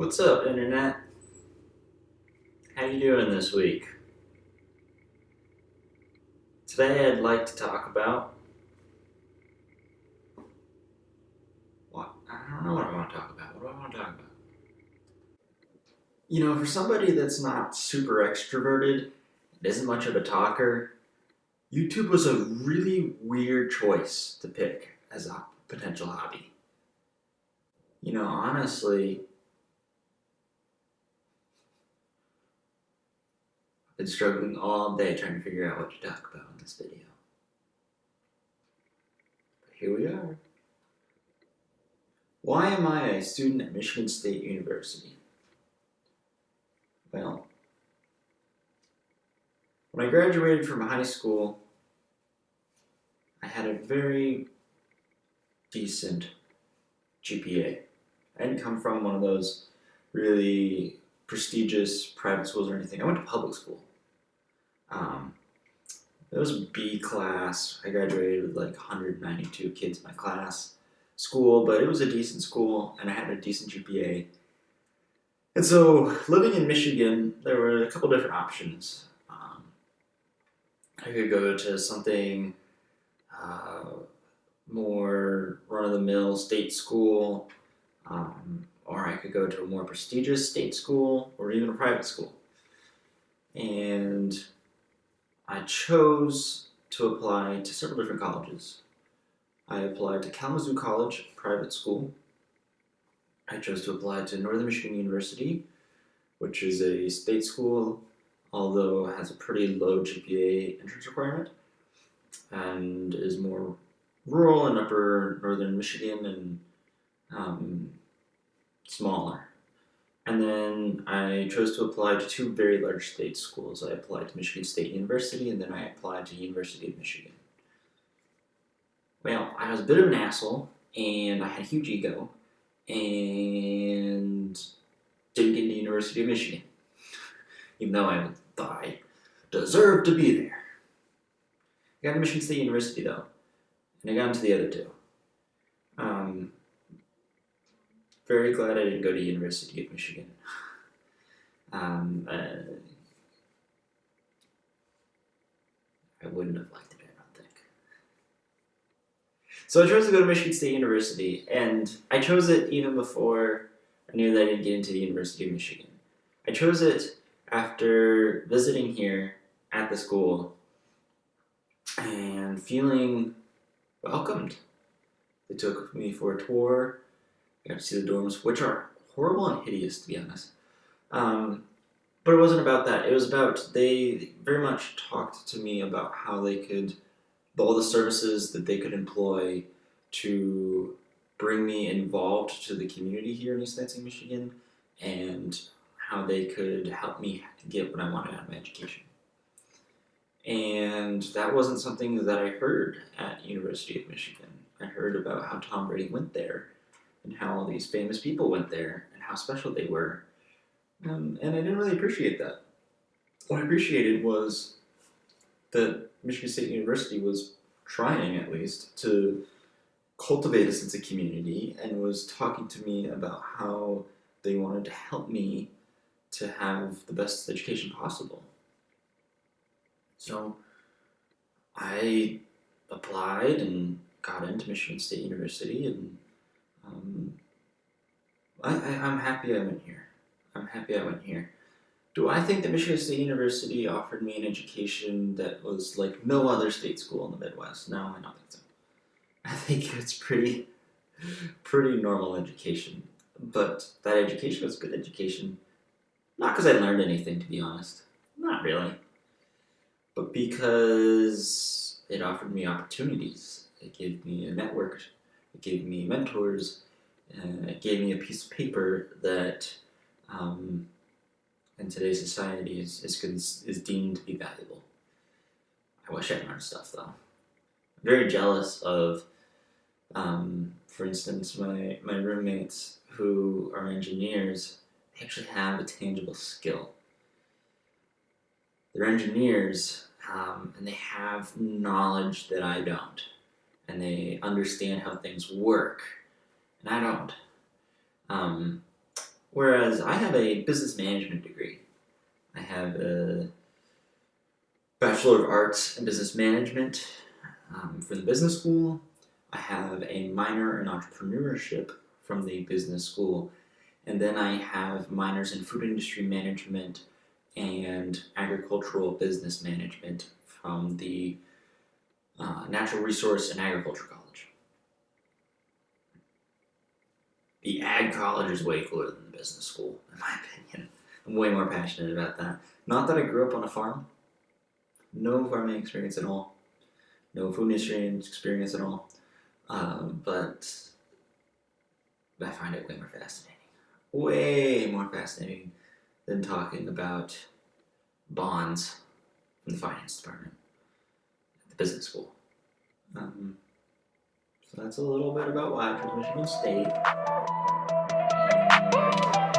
What's up, Internet? How you doing this week? Today I'd like to talk about what? I don't know what I want to talk about. What do I want to talk about? For somebody that's not super extroverted and isn't much of a talker, YouTube was a really weird choice to pick as a potential hobby. Honestly, I've been struggling all day trying to figure out what to talk about in this video. But here we are. Why am I a student at Michigan State University? Well, when I graduated from high school, I had a very decent GPA. I didn't come from one of those really prestigious private schools or anything. I went to public school. It was a B class. I graduated with like 192 kids in my class school, but it was a decent school and I had a decent GPA. And so, living in Michigan, there were a couple different options. I could go to something more run-of-the-mill state school, or I could go to a more prestigious state school, or even a private school. And I chose to apply to several different colleges. I applied to Kalamazoo College, private school. I chose to apply to Northern Michigan University, which is a state school, although it has a pretty low GPA entrance requirement, and is more rural in upper northern Michigan and smaller. And then I chose to apply to two very large state schools. I applied to Michigan State University, and then I applied to University of Michigan. Well, I was a bit of an asshole, and I had a huge ego, and didn't get into University of Michigan, even though I thought I deserved to be there. I got into Michigan State University, though, and I got into the other two. Very glad I didn't go to University of Michigan. I wouldn't have liked it, I don't think. So I chose to go to Michigan State University, and I chose it even before I knew that I didn't get into the University of Michigan. I chose it after visiting here at the school and feeling welcomed. They took me for a tour. I got to see the dorms, which are horrible and hideous, to be honest. But it wasn't about that. It was about, they very much talked to me about how they could, all the services that they could employ to bring me involved to the community here in East Lansing, Michigan, and how they could help me get what I wanted out of my education. And that wasn't something that I heard at University of Michigan. I heard about how Tom Brady went there, and how all these famous people went there, and how special they were. And I didn't really appreciate that. What I appreciated was that Michigan State University was trying, at least, to cultivate a sense of community and was talking to me about how they wanted to help me to have the best education possible. So I applied and got into Michigan State University, and I'm happy I went here. I'm happy I went here. Do I think that Michigan State University offered me an education that was like no other state school in the Midwest? No, I don't think so. I think it's pretty normal education. But that education was good education. Not because I learned anything, to be honest. Not really. But because it offered me opportunities. It gave me a network. It gave me mentors. It gave me a piece of paper that in today's society is deemed to be valuable. I wish I learned stuff, though. I'm very jealous of, for instance, my roommates who are engineers. They actually have a tangible skill. They're engineers, and they have knowledge that I don't. And they understand how things work, and I don't. Whereas I have a business management degree. I have a Bachelor of Arts in Business Management from the business school. I have a minor in entrepreneurship from the business school. And then I have minors in food industry management and agricultural business management from the Natural Resource and Agriculture College. The ag college is way cooler than the business school, in my opinion. I'm way more passionate about that. Not that I grew up on a farm. No farming experience at all. No food industry experience at all. But I find it way more fascinating. Way more fascinating than talking about bonds from the finance department at the business school. So that's a little bit about why I chose Michigan State. And